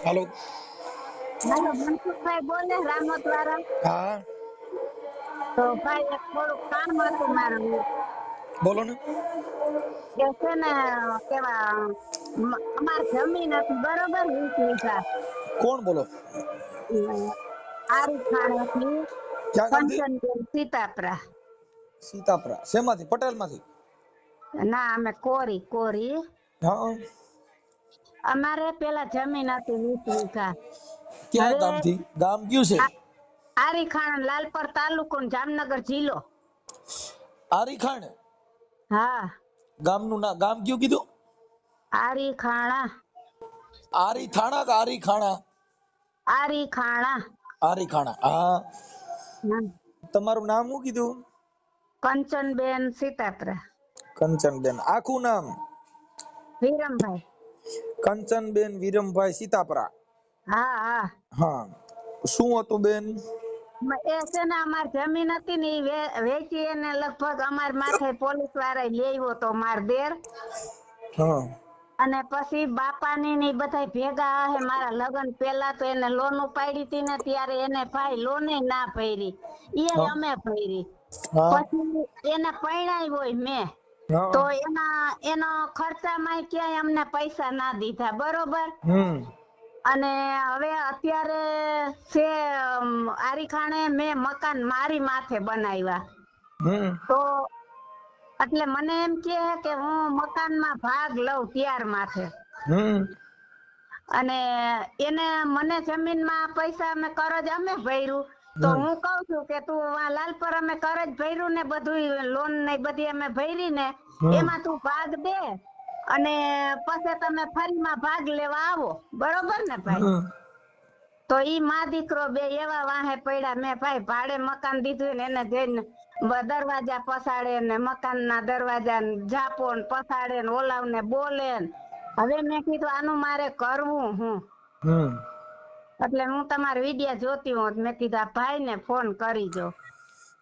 હાલો. હાલો, મનસુખભાઈ બોલે રામોદ વાળા. હા તો ભાઈ એક થોડુંક કામ હતું મારું. બોલો ને. કે છે ને કેવા અમાર જમીન હતી બરોબર 20 વીઘા. કોણ બોલો? આરી ખાણેથી ક્યાં ગામથી? કંચનબેન સીતાપરા. સીતાપરા. શેમાંથી? પટેલ માંથી? ના, અમે કોરી. હા. અમારે પેલા જમીન હતી 20 વીઘા. ક્યાં હવે ગામથી? ગામ કયું છે? આરી ખાણ, લાલપર તાલુકો ને જામનગર જિલ્લો. આરીખાણ. હા, ગામનું નામ ગામ કયું કીધું? આરી ખાણા. આરી થાણા કે આરી ખાણા? આરી ખાણા. આરી ખાણા. હા. તમારું નામ શું કીધું? કંચનબેન સીતાપરા. કંચનબેન. આખું નામ? વિરમભાઈ. કંચનબેન વિરમભાઈ સીતાપરા. હા. હા. શું હતું બેન? એ છે ને અમાર જમીન હતી ને એ વેચી એને લગભગ અમાર માથે પોલીસ વાળા લેવો તો માર દેર. હા. અને પછી બાપાની ને બધા ભેગા હે મારા લગ્ન પેલા તો એને લોન ઉપાડી હતી ને ત્યારે એને ભાઈ લોને ના ભરી. એ હા. અમે ભરી. હા. પછી એને પરણાઈ હોય મેં. હા. તો એનો ખર્ચામાં ક્યાંય અમને પૈસા ના દીધા બરોબર. અને હવે અત્યારે છે આરીખાણે મેં મકાન મારી માથે બનાવ્યા. તો એટલે મને એમ કે હું મકાનમાં ભાગ લઉં ત્યાર માથે. અને એને મને જમીનમાં પૈસા અમે કરજ અમે ભર્યું. તો હું કઉ છું કે તું લાલપર અમે કરજ ભર્યું ને બધું લોન ને બધી અમે ભરી ને એમાં તું ભાગ દે. અને પછી તમે ફરીમાં ભાગ લેવા આવો બરોબર ને ભાઈ. તો ઈ માં દીકરો બે એવા વાહે પડ્યા. મેં ભાઈ ભાડે મકાન દીધું ને એને જઈને દરવાજા પસાડે ને મકાન ના દરવાજા ઝાપો ને પસાડે ને ઓલાવ ને બોલે. હવે મેં કીધું આનું મારે કરવું હું. એટલે હું તમારા વિડિયા જોતી હોત મેં કીધું આ ભાઈ ને ફોન કરી જો.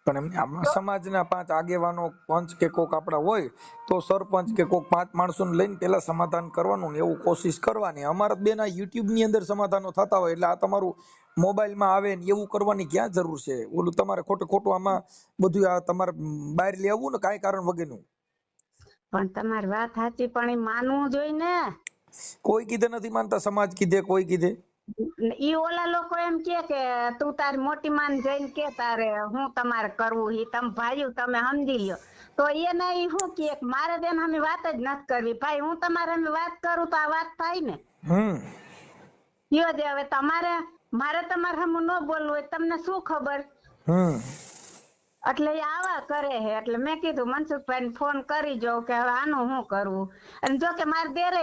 પણ એમને આપણા સમાજના 5 આગેવાનો પંચ કે કોક આપડા હોય તો સરપંચ કે કોક 5 માણસોને લઈને પેલા સમાધાન કરવાનું ને એવું કોશિશ કરવાની. અમારા બેના યુટ્યુબ ની અંદર સમાધાનો થતા હોય એટલે આ તમારું મોબાઈલમાં આવે ને એવું કરવાની ક્યાં જરૂર છે? ઓલું તમારે ખોટું આમાં બધું આ તમારે બહાર લેવું ને કાંઈ કારણ વગરનું. પણ તમારી વાત સાચી પણ એ માનવું જોઈએ ને. કોઈ કીધે નથી માનતા, સમાજ કીધે, કોઈ કીધે. ઈ ઓલા લોકો એમ કે તું તારી મોટી માન જઈને કે તારે હું તમારે કરવું ઈ તમે ભાઈઓ તમે સમજી લ્યો. તો એને ઈ શું કે મારે તેના સામે વાત જ નથી કરવી. ભાઈ હું તમારે સામે વાત કરું તો આ વાત થાય ને. કયો જે હવે મારે તમારે સામે ન બોલવું હોય તમને શું ખબર? એટલે એ આવા કરે હે. એટલે મેં કીધું મનસુખભાઈ ને ફોન કરી જોઉં કે હવે આનું શું કરવું. અને જો કે મારા દેરે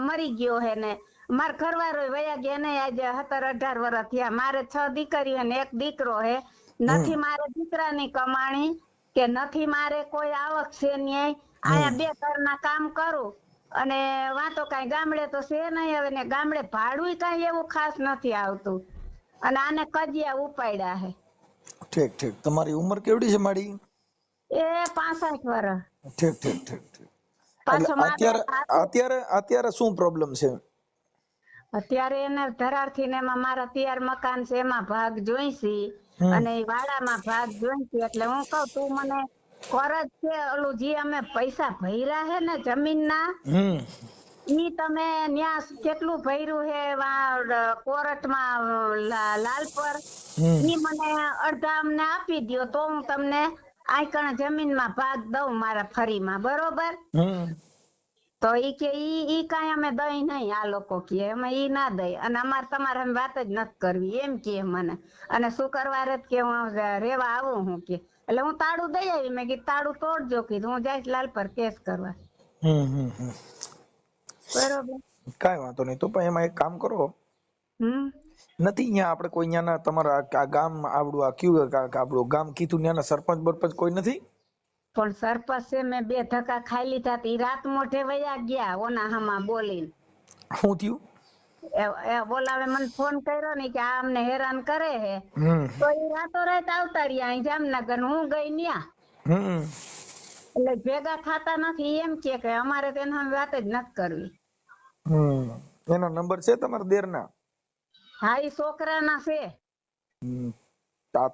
મરી ગયો હે ને માર ઘરવાળો વયા ગયા ને આજે 17-18 વર્ષ થયા. મારે 6 દીકરીઓ ને 1 દીકરો હે. નથી મારે દીકરાની કમાણી કે નથી મારે કોઈ આવક છે ન્યાય. આયા 2 ઘરના કામ કરું અને વાતો કઈ ગામડે તો છે નહીં. હવે ને ગામડે ભાડું કઈ એવું ખાસ નથી આવતું. અને આને કજિયા ઉપાડ્યા હે. ઠીક. તમારી ઉંમર કેવડી છે માડી? એ 65 વર્ષ. ઠીક. એટલે પાછો મારે અત્યારે શું પ્રોબ્લેમ છે? અત્યારે એને ધરારથી ને એમાં મારા તૈયાર મકાન છે એમાં ભાગ જોઈશી અને વાડામાં ભાગ જોઈશી. એટલે હું કઉ તું મને કરજ છે ઓલું જે અમે પૈસા ભર્યા હે ને જમીનના ઈ તમે ન્યા કેટલું ભર્યું હે કોર્ટમાં લાલપર ઈ મને અડધા અમને આપી દ્યો તો હું તમને આઈકણ જમીનમાં ભાગ દઉં મારા ફરીમાં બરોબર. તો ઈ કે ઈ કાંઈ અમે દઈ નહીં. આ લોકો કે અમે ઈ ના દઈ અને અમારે તમારે વાત જ નથી કરવી એમ કે મને. અને શુક્રવારે જ કે હું રેવા આવું હું કે. એટલે હું તાળું દઈ આવી. મેં કીધું તાળું તોડજો કીધું હું જઈશ લાલ પર કેસ કરવા. બરોબર. કાંઈ વાંધો નહીં. તો પણ એમાં એક કામ કરો. નથી અહીંયા આપણે કોઈ અહીંયાના તમારા આ ગામ આવડું આ કયું આપણું ગામ કીધું ત્યાંના સરપંચ બરપંચ કોઈ નથી? પણ સરપંચ છે મેં 2 ધક્કા ખાઈ લીધા. ઈ રાત મોઢે વયા ગયા ઓના હામાં બોલીને. શું થયું? બોલાવે મને ફોન કર્યો ને કે આ અમને હેરાન કરે હે. તો ઈ રાતોરાત આવતા રહ્યા અહીં જામનગર. હું ગઈ ન્યા. એટલે ભેગા થતા નથી. એમ કે અમારે તેના વાત જ નથી કરવી. એનો નંબર છે તમારા દેરના? હા ઈ છોકરાના છે.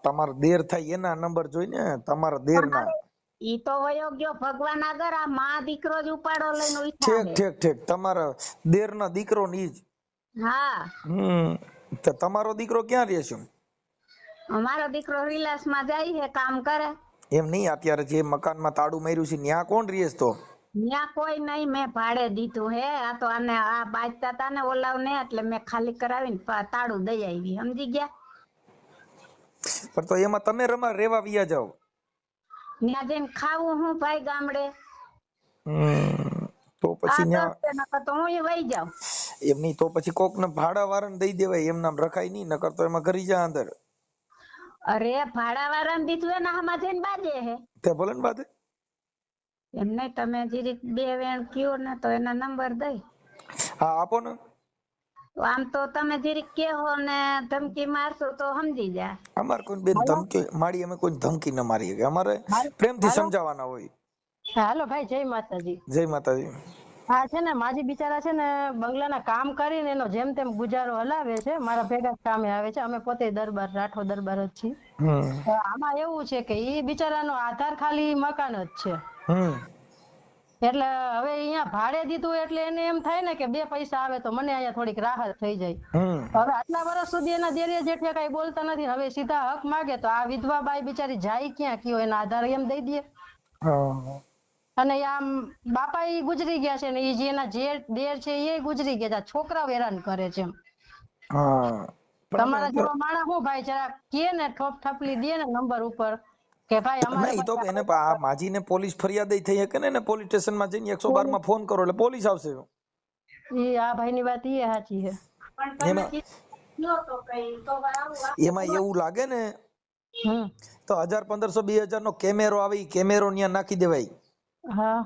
તમારા દેર થાય એના નંબર જોઈને, તમારા દેરના. તમારે ઈ તો વયો ગયો ભગવાન આગળ, આ માં દીકરો જ ઉપાડો લઈને ઉઠ્યા ઠીક છે. ઠીક ઠીક, તમારા દેરના દીકરો ની જ. હા તો તમારો દીકરો ક્યાં રહે છે? અમારો દીકરો વિલાસમાં જાય છે, કામ કરે. એમ નહીં, અત્યારે જે મકાનમાં તાળું માર્યું છે ત્યાં કોણ રહે છે તો? ત્યાં કોઈ નહીં, મેં ભાડે દીધું હે. આ તો આને આ બાજતા તા ને ઓલાવ ને, એટલે મેં ખાલી કરાવીને તાળું દઈ આવી, સમજી ગયા? પણ તો એમાં તમે રેવા વિયા જાવ. ત્યાં જઈને ખાવું હું ભાઈ ગામડે? તો પછી આ ત્યાં તો નકર તો હું વહી જાઉં. એમ નહીં, તો પછી કોક ને ભાડા વાળાને દઈ દેવાય, એમ નામ રખાય નહીં, નકર તો એમાં ઘરી જા અંદર. અરે ભાડા વાળાને દીધું એના હામાં જઈને બાજે હે. તે ભલે ને બાદ. એમ નહીં, તમે જીરીક બે વેણ કયો ને તો એના નંબર દઈ. હા આપો ને. આમ તો તમે જીરીક કેહો ને ધમકી મારશો તો સમજી જા. અમારે કોઈ બેન ધમકી મારી, અમે કોઈ ધમકી ન મારીએ, કે અમારે પ્રેમથી સમજાવવાના હોય. હાલો ભાઈ, જય માતાજી. જય માતાજી. હા છે ને, માજી બિચારા છે ને બંગલાના કામ કરીને એનો જેમ તેમ ગુજારો હલાવે છે, મારા ભેગા જ કામે આવે છે. અમે પોતે દરબાર, રાઠોડ દરબાર જ છીએ. તો આમાં એવું છે કે ઈ બિચારાનો આધાર ખાલી મકાન જ છે. એટલે હવે અહીંયા ભાડે દીધું, એટલે એને એમ થાય ને કે બે પૈસા આવે તો મને અહીંયા થોડીક રાહત થઈ જાય. હવે આટલા વર્ષ સુધી એના દેરીએ જેઠે કઈ બોલતા નથી, હવે સીધા હક માગે તો આ વિધવા બાઈ બિચારી જાય ક્યાં, કયો એના આધાર એમ દઈ દે. અને આમ બાપા ઈ ગુજરી ગયા છે ને ઈ જે એના જે દેર છે એ ગુજરી ગયા છે, છોકરાઓ હેરાન કરે છે. તમારા જેવા માણસ હું ભાઈ જરા કે ને ઠોપ ઠપલી દે ને નંબર ઉપર કે ભાઈ અમારે નહીં, તો એને આ માજીને પોલીસ ફરિયાદ થઈ શકે ને, પોલીસ સ્ટેશનમાં જઈને 112 માં ફોન કરો એટલે પોલીસ આવશે. ઈ આ ભાઈની વાત ઈ સાચી છે. એમાં એવું લાગે ને તો 1000 1500 2000 નો કેમેરો આવે, ઈ કેમેરો ત્યાં નાખી દેવાય. હા,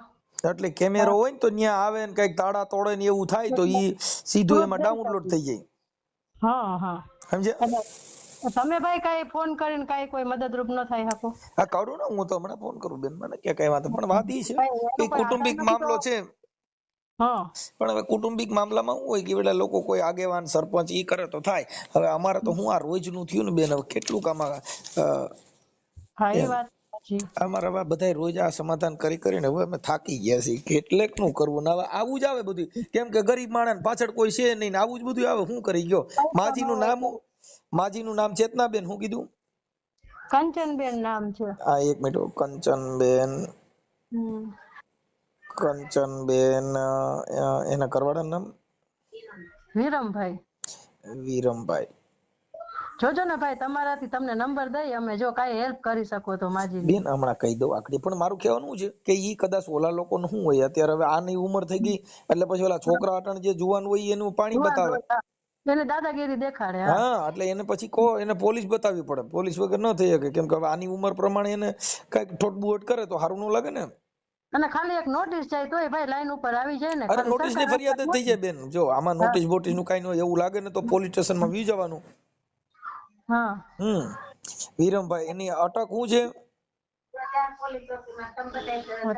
એટલે કેમેરો હોય ને તો ત્યાં આવે ને કઈક તાળા તોડે ને એવું થાય તો ઈ સીધું એમાં ડાઉનલોડ થઈ જાય. હા હા, સમજ્યા? તમે ભાઈ કઈ ફોન કરીને કઈ કોઈ મદદરૂપ ન થઈ શકો? હા કરું ને, હું તો હમણાં ફોન કરું બેન, મને કે કઈ વાત. પણ વાત ઈ છે કે કુટુંબિક મામલો છે. પણ હવે કુટુંબિક મામલામાં શું હોય કે પેલા લોકો કોઈ આગેવાન સરપંચ ઈ કરે તો થાય. હવે અમારે તો હું આ રોજ નું થયું ને બેન, હવે કેટલું કામ અમારે હવે બધા રોજ આ સમાધાન કરી કરીને હવે અમે થાકી ગયા છીએ. કેટલેક નું કરવું ને હવે આવું જ આવે બધું, કેમ કે ગરીબ માણસ પાછળ કોઈ છે નહીં ને આવું જ બધું આવે. શું કરી ગયો? માજીનું નામ ચેતનાબેન. શું કીધું? કંચનબેન નામ છે. હા એક મિનિટ, કંચનબેન. કંચનબેન, એના કરવાળાનું નામ વિરમભાઈ. વિરમભાઈ. જોજો ને ભાઈ, તમારાથી તમને નંબર દઈ અમે, જો કઈ હેલ્પ કરી શકો તો માજી બેન હમણાં કહી દઉં આકડી. પણ મારું કહેવાનું છે કે ઈ કદાચ ઓલા લોકો નું શું હોય, અત્યારે હવે આની ઉંમર થઈ ગઈ એટલે પછી ઓલા છોકરા અટણ જે જુવાન હોય એનું પાણી બતાવે, એને દાદાગીરી દેખાડે. હા, એટલે એને પછી એને પોલીસ બતાવવી પડે. પોલીસ વગર ન થઈ શકે, કેમ કે હવે આની ઉંમર પ્રમાણે એને કઈક ઠોટબુટ કરે તો સારું ન લાગે ને. અને ખાલી એક નોટિસ જાય તોય ભાઈ લાઈન ઉપર આવી જાય ને. અરે નોટિસ ની ફરિયાદ થઈ જાય બેન. જો આમાં નોટિસ બોટિસ નું કઈ ન હોય એવું લાગે ને તો પોલીસ સ્ટેશન માં વી જવાનું. વિરમભાઈ, એની અટક શું છે?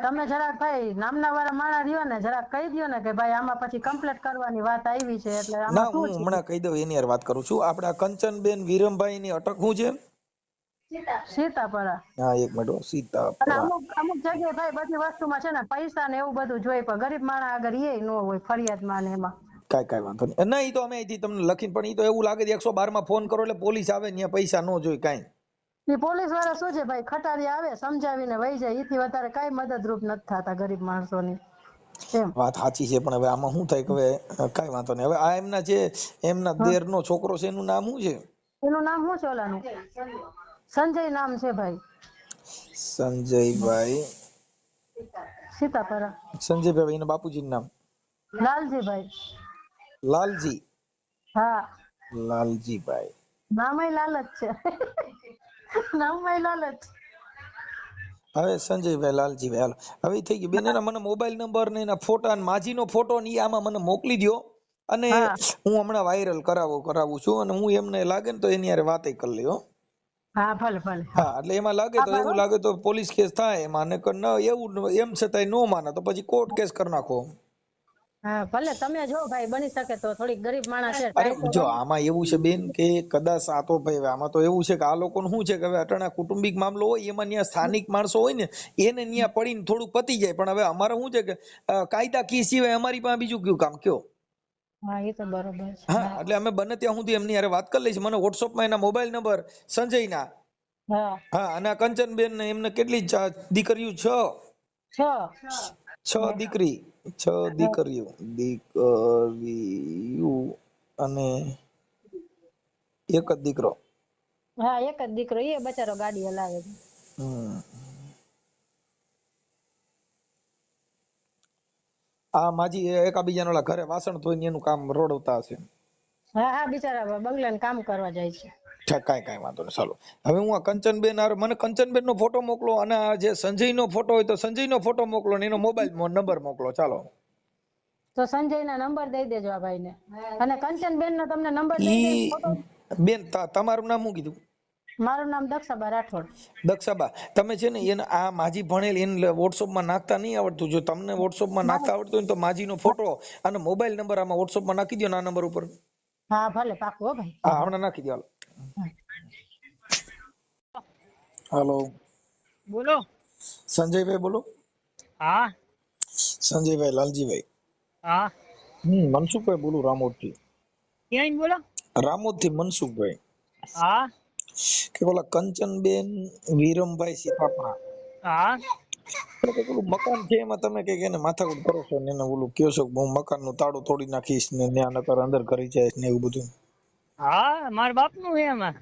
તમે જરાક ભાઈ નામના વાળા માણસ રહ્યો ને, જરાક કહી દો ને કે ભાઈ આમાં પછી કમ્પ્લીટ કરવાની વાત આવી છે. એટલે ના, હું હમણાં કહી દઉં, એની યાર વાત કરું છું. આપણે આ કંચનબેન વિરમભાઈ ની અટક શું છે? સીતાપરા. હા એક મિનિટ, સીતાપરા. અમુક જગ્યાએ ભાઈ બધી વસ્તુમાં છે ને પૈસા ને એવું બધું જોઈએ, પણ ગરીબ માણસ આગળ એ ન હોય ફરિયાદમાં ને એમાં. કઈ વાંધો નહીં. ના, ઈ તો અમે અહીંથી તમને લખીને, પણ ઈ તો એવું લાગે 112 માં ફોન કરો એટલે પોલીસ આવે ને પૈસા ન જોઈ કાંઈ. એ પોલીસ વાળા શું છે ભાઈ, ખટારી આવે સમજાવીને વહી જાય, એથી વધારે કઈ મદદરૂપ નથી થતા ગરીબ માણસોની. વાત સાચી છે, પણ હવે આમાં શું થાય કે હવે કઈ વાંધો નહીં. હવે આ એમના દેર નો છોકરો છે, એનું નામ શું છે? એનું નામ શું છે ઓલાનું? સંજય નામ છે ભાઈ. સંજયભાઈ. સીતાપરા. સંજયભાઈ, એના બાપુજીનું નામ? લાલજીભાઈ. લાલજી? હા, લાલજીભાઈ. નામય લાલ જ છે. નામય લાલ જ. હવે સંજયભાઈ, લાલજીભાઈ, હાલો હવે થઈ ગયું બેન. એના મને મોબાઈલ નંબર ને એના ફોટા ને માજીનો ફોટો ને આમાં મને મોકલી દો, અને હું હમણાં વાયરલ કરાવું છું, અને હું એમને લાગે ને તો એની યારે વાતે કરી લ્યો. હા ભલે ભલે. હા, એટલે એમાં લાગે તો એવું લાગે તો પોલીસ કેસ થાય એમાં, ને એવું એમ છતાંય નો માને તો પછી કોર્ટ કેસ કરી નાખો. હા ભલે તમે જો ભાઈ બની શકે તો થોડીક ગરીબ માણસ છે અરે ટ્રાય તો જો કરો. આમાં એવું છે બેન કે કદાચ આ તો ભાઈ આમાં તો એવું છે કે આ લોકોનું શું છે કે હવે અટાણા કુટુંબિક મામલો હોય એમાં ત્યાં સ્થાનિક માણસો હોય ને એને ત્યાં પડીને થોડું પતી જાય, પણ હવે અમારે શું છે કે કાયદાકીય સિવાય અમારી પાસે બીજું કયું કામ કયો. હા એ તો બરોબર છે. હા હા એટલે અમે બને ત્યાં સુધી એમની હારે વાત કરી લઈશું. મને વોટ્સઅપમાં એના મોબાઈલ નંબર સંજયના, હા હા, અને આ કંચનબેન ને એમને કેટલી દીકરીઓ? 6 દીકરી, 6 દીકરીઓ અને એક જ દીકરો. હા એક જ દીકરો, એ બચારો ગાડી હલાવે છે. હમ આ માજી એકાબીજાના ઓલા ઘરે વાસણ ધોઈને એનું કામ રોડવતા હશે. હા હા બિચારા બંગલાને કામ કરવા જાય છે. કાંઈ વાંધો નહીં, ચાલો. હવે હું આ કંચનબેન મને કંચનબેન નો ફોટો મોકલો, અને આ જે સંજય નો ફોટો હોય તો સંજય નો ફોટો મોકલો ને એનો મોબાઈલ નંબર મોકલો. ચાલો તો સંજયના નંબર દઈ દેજો આ ભાઈને, અને કંચનબેન નો તમને નંબર દઈ દે ઈ ફોટો. બેન તમારું નામ શું કીધું? મારું નામ દક્ષાબા રાઠોડ. દક્ષાબા, તમે છે ને એને આ માજી ભણેલ એને વોટ્સઅપમાં નાખતા નહીં આવડતું. જો તમને વોટ્સઅપમાં નાખતા આવડતું હોય તો માજીનો ફોટો અને મોબાઈલ નંબર આમાં વોટ્સઅપમાં નાખી દો, આ નંબર ઉપર. હા ભલે પાકું હો ભાઈ. હા હમણાં નાખી દો. હાલો બોલો. સંજયભાઈ બોલો. હા સંજયભાઈ, લાલજીભાઈ. હા મનસુખભાઈ બોલું, રામોદ થી. ક્યાં બોલો? રામોદ થી મનસુખભાઈ. હા કે ઓલા કંચનબેન વિરમભાઈ સીતાપરા, હા પેલું મકાન છે એમાં તમે કઈક એને માથાકૂટ કરો છો ને એને ઓલું કયો છો કે હું મકાન નું તાળું તોડી નાખીશ ને ત્યાં નકર અંદર કરી જઈશ ને એવું બધું? હા મારા બાપ નું છે એમાં.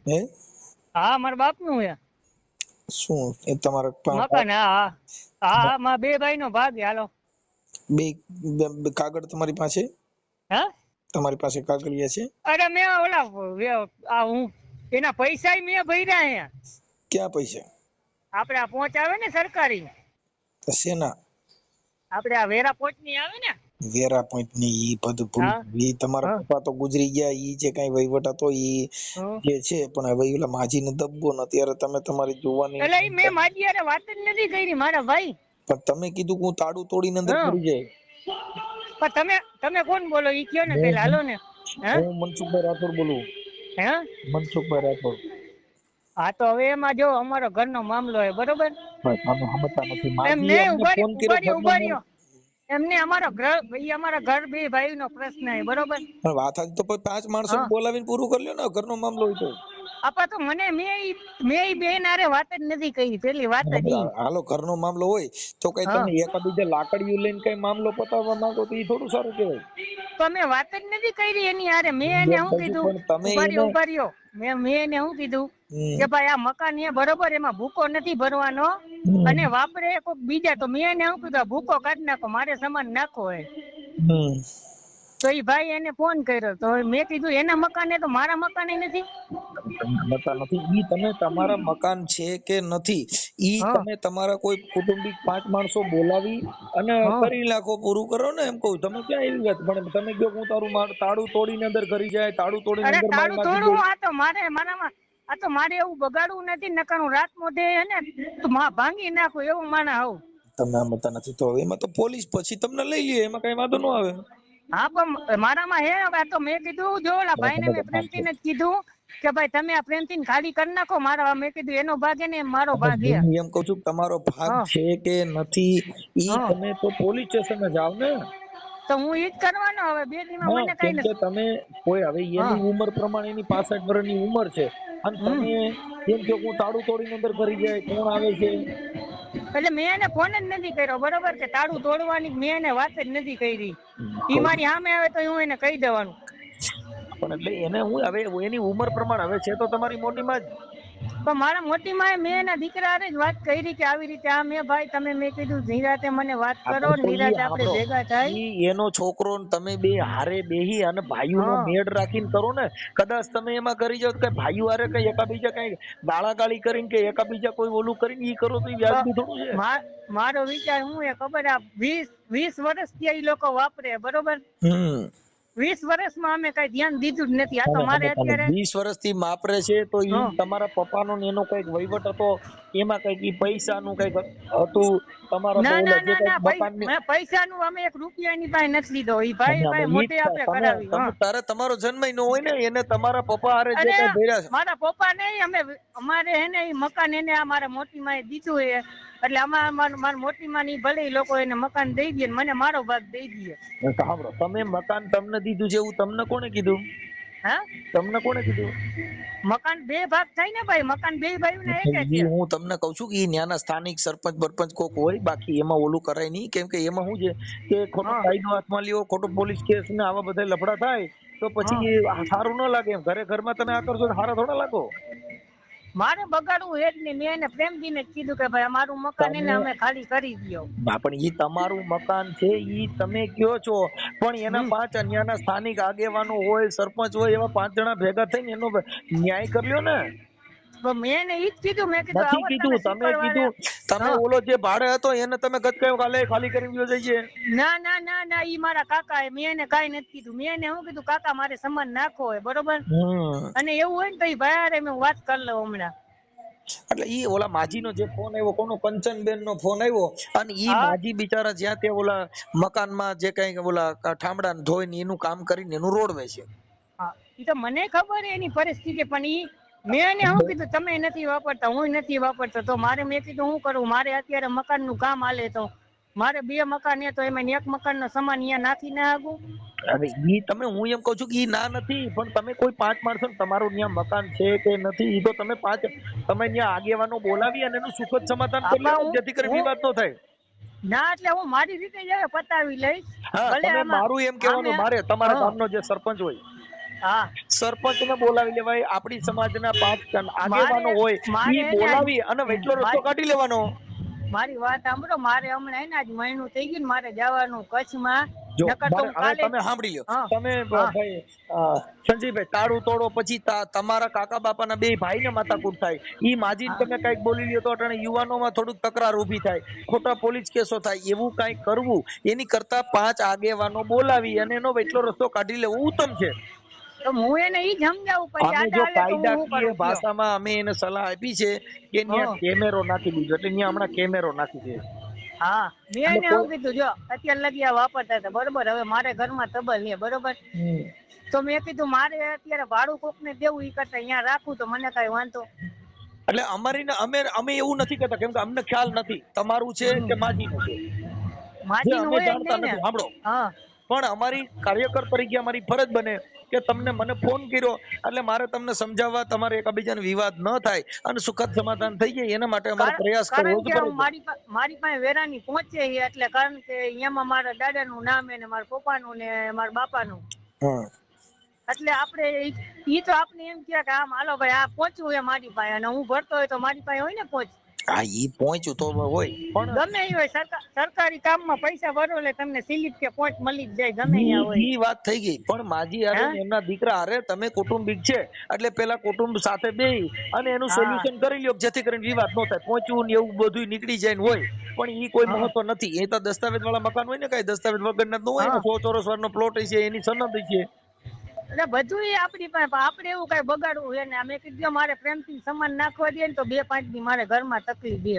હે? હા મારા બાપ નું છે શું એ તમારા મકાન. હા હા હા હા મારા બે ભાઈ નો ભાગ છે. હાલો બે કાગળ તમારી પાસે? હે? તમારી પાસે કાગળિયા છે? અરે મેં ઓલા હું એના પૈસા મેં ભર્યા અહીંયા. ક્યાં પૈસા? આપડે આ પહોંચ આવે ને સરકારી, શેના? આપડે આ વેરા પહોંચ ની આવે ને. વેરા પોઈન્ટ ની ઈ બધું ભૂલ. હા ઈ તમારા હા પપ્પા તો ગુજરી ગયા, ઈ જે કઈ વહીવટ હતો ઈ હા. જે છે, પણ હવે ઓલા માજી ને દબ્બો ને અત્યારે તમે તમારી જોવાની. એટલે મેં માજી યારે વાત જ નથી કરી મારા ભાઈ. પણ તમે કીધું કે હું તાળું તોડીને અંદર હા કરી જાય. પણ તમે કોણ બોલો ઈ કયો ને હું પેલા. હાલો ને. હે હું મનસુખભાઈ રાઠોડ બોલું. હે? મનસુખભાઈ રાઠોડ. હા તો હવે એમાં જો અમારો ઘરનો મામલો છે, બરોબર? ભાઈ તમે સમજતા નથી. એમ માજીએ નહીં, અમને ફોન કર્યો ઘરનો ઉભા રહ્યો. એમને અમારા ઘર બે ભાઈ નો પ્રશ્ન છે, બરોબર? પણ વાત આજ તો 5 માણસોને હા બોલાવીને પૂરું કરી લ્યો ને, ઘરનો મામલો હોય તો. આપા તો મેં ઈ બેન હારે વાત જ નથી કરી, પેલી વાત જ ઈ. હાલો ઘરનો મામલો હોય તો કઈ હા તમે એકાબીજા લાકડીયું લઈને કઈ મામલો પતાવવા માંગો તો ઈ થોડું સારું કહેવાય. તો મેં વાત જ નથી કરી એની હારે. મેં એને બેન શું પછી કીધું? પણ તમે ઉભા રહ્યો. મેં એને શું કીધું કે ભાઈ આ મકાન છે, બરોબર, એમાં ભૂકો નથી ભરવાનો, અને વાપરે કોઈક બીજા. તો મેં એને શું કીધું, ભૂકો કાઢી નાખો, મારે સામાન નાખો હે. તો ઈ ભાઈ એને ફોન કર્યો, તો મેં કીધું એના મકાને તો મારા મકાને નથી. નથી ઈ તમે તમારા મકાન છે કે નથી ઈ હા તમે તમારા કોઈ કુટુંબિક 5 માણસો બોલાવી અને હા કરી નાખો, પૂરું કરો ને. એમ કહું, તમે ક્યાં એવી વાત? પણ તમે કહો હું તારું તાળું તોડીને અંદર કરી જાય, તાળું તોડીને અરે અંદર માલ તાળું નાખી દે. તોડવું, આ તો મારે એવું બગાડવું નથી, નકર હું રાત મોઢે હે ને તો ભાંગી નાખું એવું માણા હોઉં. તમે સમજતા નથી. તો એમાં તો પોલીસ પછી તમને લઈ લે, એમાં કઈ વાંધો ન આવે. હા પણ મારામાં હે. હવે તો મેં કીધું, જો ઓલા ભાઈ ને મેં પ્રેમથી જ કીધું કે ભાઈ તમે આ પ્રેમથી ખાલી કરી નાખો. મેં કીધું એનો ભાગ હે ને મારો ભાગ હે. હું એમ કહું છું તમારો ભાગ હા છે કે નથી ઈ હા તમે તો પોલીસ સ્ટેશન જાવ ને. તો હું ઈ જ કરવાનો. હવે 2 દીમાં હા, મને કઈ કેમ કે નથી. તમે કોઈ હવે હા એની ઉંમર પ્રમાણે એની 65 વર્ષની ઉંમર છે, અને હમ તમે એમ કે હું તાળું તોડીને અંદર કરી જાય, કોણ આવે છે? એટલે મેં એને ફોન જ નથી કર્યો, બરોબર, કે તાળું તોડવાની મેં એને વાત જ નથી કરી. ઈ મારી સામે આવે તો હું એને કહી દેવાનું. પણ એટલે એને હું હવે એની ઉંમર પ્રમાણે હવે છે તો તમારી મોટી માં જ. પણ મારા મોટી માએ મેં એના દીકરા હારે જ વાત કરી કે આવી રીતે આ મેં ભાઈ તમે મેં કીધું નિરાતે મને વાત કરો, તો ઈ નિરાતે આપણે આપણો ભેગા થાય. ઈ એનો છોકરો ને તમે બે હારે બેહી અને ભાઈઓનો હા મેળ રાખીને કરો ને. કદાચ તમે એમાં કરી જાવ કે ભાઈઓ હારે કઈ એકાબીજા કઈ ગાળાગાળી કરીને કે એકાબીજા કોઈ ઓલું કરીને ઈ કરો તો ઈ તો વ્યાજબી થોડું છે. મારો વિચાર શું એ ખબર? આ 20 વર્ષથી એ લોકો વાપરે, બરોબર. 20 વર્ષમાં અમે કઈ ધ્યાન દીધું જ નથી. આ તો મારે અત્યારે 20 વર્ષથી વાપરે છે તો ઈ હા તમારા પપ્પાનો ને એનો કઈક વહીવટ હતો, એમાં કઈક ઈ પૈસાનું કઈક હતું. તમારા તો ના ઓલા ના જે ના કઈક ના મકાનની પૈસાનું અમે 1 રૂપિયાની પાસે નથી લીધો. ઈ ભાઈ અને પાસે ઈ મોઢે આપણે તમે કરાવી. તમે તારે તમારો જન્મ નો હોય ને એને તમારા પપ્પા હારે જે અને કઈ ભર્યા છે. મારા પપ્પા નહીં, અમારે હે ને ઈ મકાન એને અમારા મોટી માએ દીધું છે, એટલે મારા મોટી માં ની ભલે ઈ લોકો એને મકાન દઈ દે, મને મારો ભાગ દઈ દે. સાંભળો, તમે મકાન તમને દીધું છે એવું તમને કોણે કીધું? હા, તમને કોણે કીધું? મકાન 2 ભાગ થાય ને ભાઈ, મકાન 2 ભાઈઓ ને એક ઈ છે. હું તમને કઉ છું કે ઈ ન્યાના સ્થાનિક સરપંચ બરપંચ કોક હોય, બાકી એમાં ઓલું કરાય નહીં. કેમ કે એમાં શું છે કે ખોટો હા કાયદો હાથમાં લ્યો, ખોટો પોલીસ કેસ ને આવા બધા લફડા થાય તો હા, પછી સારું ન લાગે. એમ ઘરમાં તમે આ કરશો તો સારા થોડા લાગો. મારે બગાડવું એ જ નહીં. મેં એને પ્રેમથી ને જ કીધું કે ભાઈ અમારું મકાન એને તમે અમે ખાલી કરી દો. પણ ઈ તમારું મકાન છે, ઈ તમે કયો છો, પણ એના 5 અન્યના સ્થાનિક આગેવાનો હોય, સરપંચ હોય, એવા 5 જણા ભેગા થઈને એનો ન્યાય કરી લ્યો ને. તો મેં એને ઈ જ કીધું, મેં કીધું નથી આવો કીધું, તમે તમે શુક્રવારે. કીધું તમે હા. ઓલો જે ભાડે હતો એને તમે ગટકાયો કાલે ખાલી કરીને ગયો જઈએ. ના ના ના ના, ઈ મારા કાકા એ, મેં એને કાઈ નથી કીધું. મેં એને શું કીધું, કાકા મારે સામાન નાખો હોય, બરોબર, અને એવું હોય ને તો ઈ ભાઈ હારે હું વાત કરી લઉં હમણાં. એટલે ઈ ઓલા માજી નો જે ફોન આવ્યો, કોનો કંચનબેન નો ફોન આવ્યો, અને ઈ હા. માજી બિચારા જ્યાં તે ઓલા મકાનમાં જે કઈ ઓલા ઠામડા ધોઈ ને એનું કામ કરીને એનું રોડવે છે. હા, ઈ તો મને ખબર છે એની પરિસ્થિતિ, પણ ઈ મેં એને શું કીધું, તમે નથી વાપરતા, હું નથી વાપરતો, તો મારે મેં કીધું શું કરું, મારે અત્યારે મકાન નું કામ હાલે, તો મારે 2 મકાન છે, તો એમાં 1 મકાન નો સામાન અહીંયા નાખીને આગું. અરે ઈ તમે, હું એમ કઉ છું કે ઈ ના નથી, પણ તમે કોઈ 5 માણસો તમારું ત્યાં મકાન છે કે નથી, ઈ તો તમે 5 તમે ત્યાં આગેવાનો બોલાવી અને એનું સુખદ સમાધાન કરી લો, જેથી કરીને વિવાદ ન થાય. ના, એટલે હું મારી રીતે જ હવે પતાવી લઈશ. હા, ભલે તમે આમાં મારું એમ કહેવાનું, મારે તમારા ગામનો જે સરપંચ હોય, હા, સરપંચ ને બોલાવી લેવાય, આપણી સમાજના 5 આગેવાનો મારે હોય મારે ઈ એને બોલાવી અને વચલો રસ્તો કાઢી લેવાનો. મારી વાત સાંભળો, મારે હમણાં એને આજ મહિનું થઈ ગયું ને, મારે જવાનું કચ્છમાં. જો નકર તો હું હવે કાલે તમે સાંભળી લો, હા તમે હા ભાઈ સંજયભાઈ તાળું તોડો, પછી તમારા કાકા બાપાના 2 ભાઈ ને માથાકૂટ થાય, ઈ માજી તમે કઈક બોલી લ્યો તો અટાણે યુવાનોમાં થોડુંક તકરાર ઊભી થાય, ખોટા પોલીસ કેસો થાય. એવું કઈક કરવું એની કરતા 5 આગેવાનો બોલાવી અને એનો વચલો રસ્તો કાઢી લેવો ઉત્તમ છે. તો હું એને ઈ સમજાવું, પછી અમે આડા જો હાલે તો હું શું કાયદાકીય કરું કયો? ભાષામાં અમે એને સલાહ આપી છે કે ત્યાં હા કેમેરો નાખી દીધો, એટલે ત્યાં હમણાં કેમેરો નાખી દે. હા, મેં એટલે એને શું કોઈ કીધું, જો અત્યાર લગી આ વાપરતા હતા, બરોબર, હવે મારે ઘરમાં તબલ છે, બરોબર, તો મેં કીધું મારે અત્યારે ભાડું કોક ને દેવું, ઈ કરતા અહીંયા રાખું તો મને કઈ વાંધો. એટલે અમે એવું નથી કહેતા, કેમ કે અમને ખ્યાલ નથી તમારું છે કે માજીનું છે, જે માજી નું અમે હોય જ જાણતા નહીં ને. નથી. સાંભળો, હા પણ અમારી કાર્યકર તરીકે અમારી ફરજ બને કે તમને મને ફોન કર્યો એટલે મારે તમને સમજાવવા, તમારે એકબીજાને વિવાદ ન થાય અને સુખદ સમાધાન થઈ જાય એના માટે અમારે પ્રયાસ કરવો કારણ જ કે ફરજ છે. મારી પાસે વેરાની પહોંચે છે, એટલે કારણ કે અહીંયામાં મારા દાદાનું નામ ને મારા પપ્પાનું ને મારા બાપાનું, હા, એટલે આપણે ઈ તો આપણે એમ કહે કે આમ હાલો ભાઈ આ પહોંચવું છે મારી પાસે, અને હું ભરતો હોય તો મારી પાસે હોય ને પહોંચ. હા, ઈ પહોંચ્યું તો હોય, પણ ગમે એ હોય, સરકારી કામમાં પૈસા ભરો એટલે તમને સ્લીપ કે પહોંચ મળી જ જાય, ગમે ત્યાં હોય. ઈ વાત થઈ ગઈ, પણ માજી હારે હે? ને એમના દીકરા હારે તમે કૌટુંબિક છે એટલે પેલા કુટુંબ સાથે બેહી અને એનું હા સોલ્યુશન કરી લ્યો, જેથી કરીને વિવાદ ન થાય. પહોંચવું ને એવું બધું નીકળી જાય ને હોય, પણ ઈ કોઈ હા મહત્વ નથી. એ તો દસ્તાવેજ વાળા મકાન હોય ને, કઈ દસ્તાવેજ વગરના ન હોય ને, હા 100 ચોરસ વારનો પ્લોટ છે, એની સનદ છે. એટલે બધું આપણી પાસે, આપણે એવું કઈ બગાડવું છે ને. અમે કીધું મારે પ્રેમથી સમાન નાખવા દે ને તો 2-5 દી મારે ઘરમાં તકલીફ દે.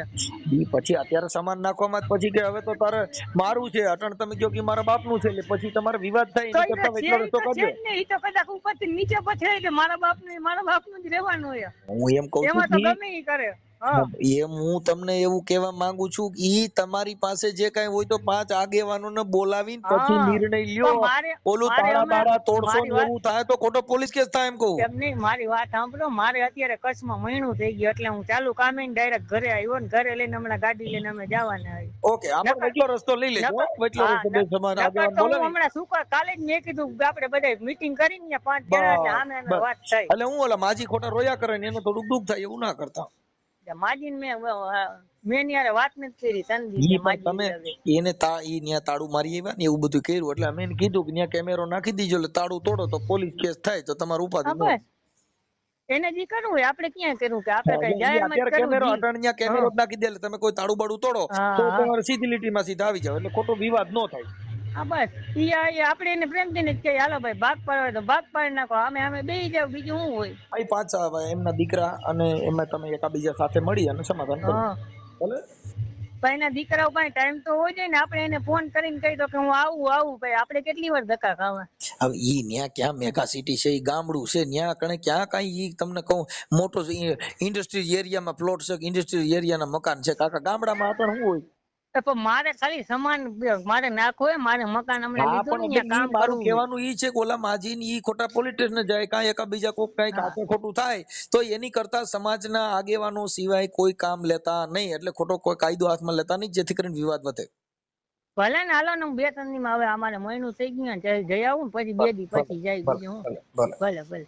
ઈ પછી અત્યારે સામાન નાખવામાં પછી કે હવે તો તારે મારું છે, અટણ તમે કહો કે મારા બાપનું છે, એટલે પછી તમારે વિવાદ થાય. તો એની ઈ તો કરતા છે, એટલો ઈ રસ્તો તો છે કાઢજો. જ ને. ઈ તો કદાચ ઉપરથી નીચે પછાડે એટલે મારા બાપનું જ રહેવાનું છે. હું એમ કઉ છું એમાં તો કે ગમે ઈ કરે. હા એમ હું તમને એવું કહેવા માંગુ છું કે ઈ તમારી પાસે જે કઈ હોય તો 5 આગેવાનોને બોલાવીને પછી હા નિર્ણય લ્યો. પણ ઓલું મારે તાળા હમણાં બાળા તોડશો મારી ને વાત એવું થાય તો ખોટો પોલીસ કેસ થાય. એમ કહું એમ નહીં, મારી વાત સાંભળો. મારે અત્યારે કચ્છમાં મહિનું થઈ ગયું, એટલે હું ચાલુ કામે ડાયરેક્ટ ઘરે આવ્યો ને ઘરે લઈને હમણાં ગાડી લઈને અમે જવાના આવી. ઓકે, આપણે વચલો રસ્તો લઈ લેજો. વચલો રસ્તો બે સમાન આગેવાન તો હું બોલાવી હમણાં કાલે જ મેં કીધું આપણે બધા મીટિંગ કરીને 5 જણા એટલે આમે અમે બસ. વાત થઈ. એટલે હું ઓલા માજી ખોટા રોયા કરે ને એને થોડુંક દુઃખ થાય, એવું ના કરતા. માજીને મેં ન્યારે વાત નથી કરી સંદીપ ઈ ને પણ તમે માજી. એને ઈ ન્યા તાળું મારી આવ્યા ને એવું બધું કર્યું, એટલે અમે એને કીધું કે ન્યા કેમેરો નાખી દીજો, એટલે તાળું તોડો તો પોલીસ કેસ થાય તો તમારું ઉપાધિ ન હોય. બસ એને જે કરવું હોય આપણે ક્યાં કર્યું કે આપણે કઈ જાય એમ જ અત્યારે કરવું કેમેરો જી. અટાણ ન્યા કેમેરો જ નાખી દે, એટલે તમે કોઈ તાળું બાળું તોડો તો હા તમારે સીધી લીટીમાં સીધા આવી જાવ, એટલે ખોટો વિવાદ ન થાય. હા બસ ઈ આપણે એને પ્રેમથી ને જ કહીએ હાલો ભાઈ ભાગ પાડો તો ભાગ પાડી નાખો, અમે બેસી જાવ, બીજું શું હોય. આ પાછા એમના દીકરા અને એમાં તમે એકાબીજા સાથે મળી અને સમાધાન કરો. હા ભલે પણ એના દીકરાઓ પાસે ટાઈમ તો હોય જાય ને, આપણે એને ફોન કરીને કહી દો કે હું આવું ભાઈ, આપણે કેટલી વાર ધક્કા ખાવા. હવે ઈ ન્યા ક્યાં મેગા સિટી છે, ઈ ગામડું છે, ન્યા કણે ક્યાં કઈ ઈ તમને કહું મોટો ઇન્ડસ્ટ્રીયલ એરિયામાં પ્લોટ છે, ઇન્ડસ્ટ્રીયલ એરિયાના મકાન છે. કાકા ગામડામાં આપણે શું હોય? પણ મારે ખાલી સમાન મારે નાખવું હોય, મારે મકાન હમણાં હા લીધું પણ ને એટલે કામ ઈ મારું કરવું. કહેવાનું ઈ છે કે ઓલા માજી ને ઈ ખોટા પોલિટિશિયન ને જાય, કાંઈ એકા બીજા કોક કાંઈ કાચે ખોટું થાય તો એની કરતા સમાજના આગેવાનો સિવાય કોઈ કામ લેતા નહીં, એટલે ખોટો કોઈ કાયદો હાથમાં લેતા નહીં, જેથી કરીને વિવાદ વધે. ભલે ને હાલો ને, હું 2-3 દી માં હવે અમારે મહિનું થઈ ગયું ને જઈ આવું ને પછી 2 દી પછી જાય બીજું હું. ભલે ભલે.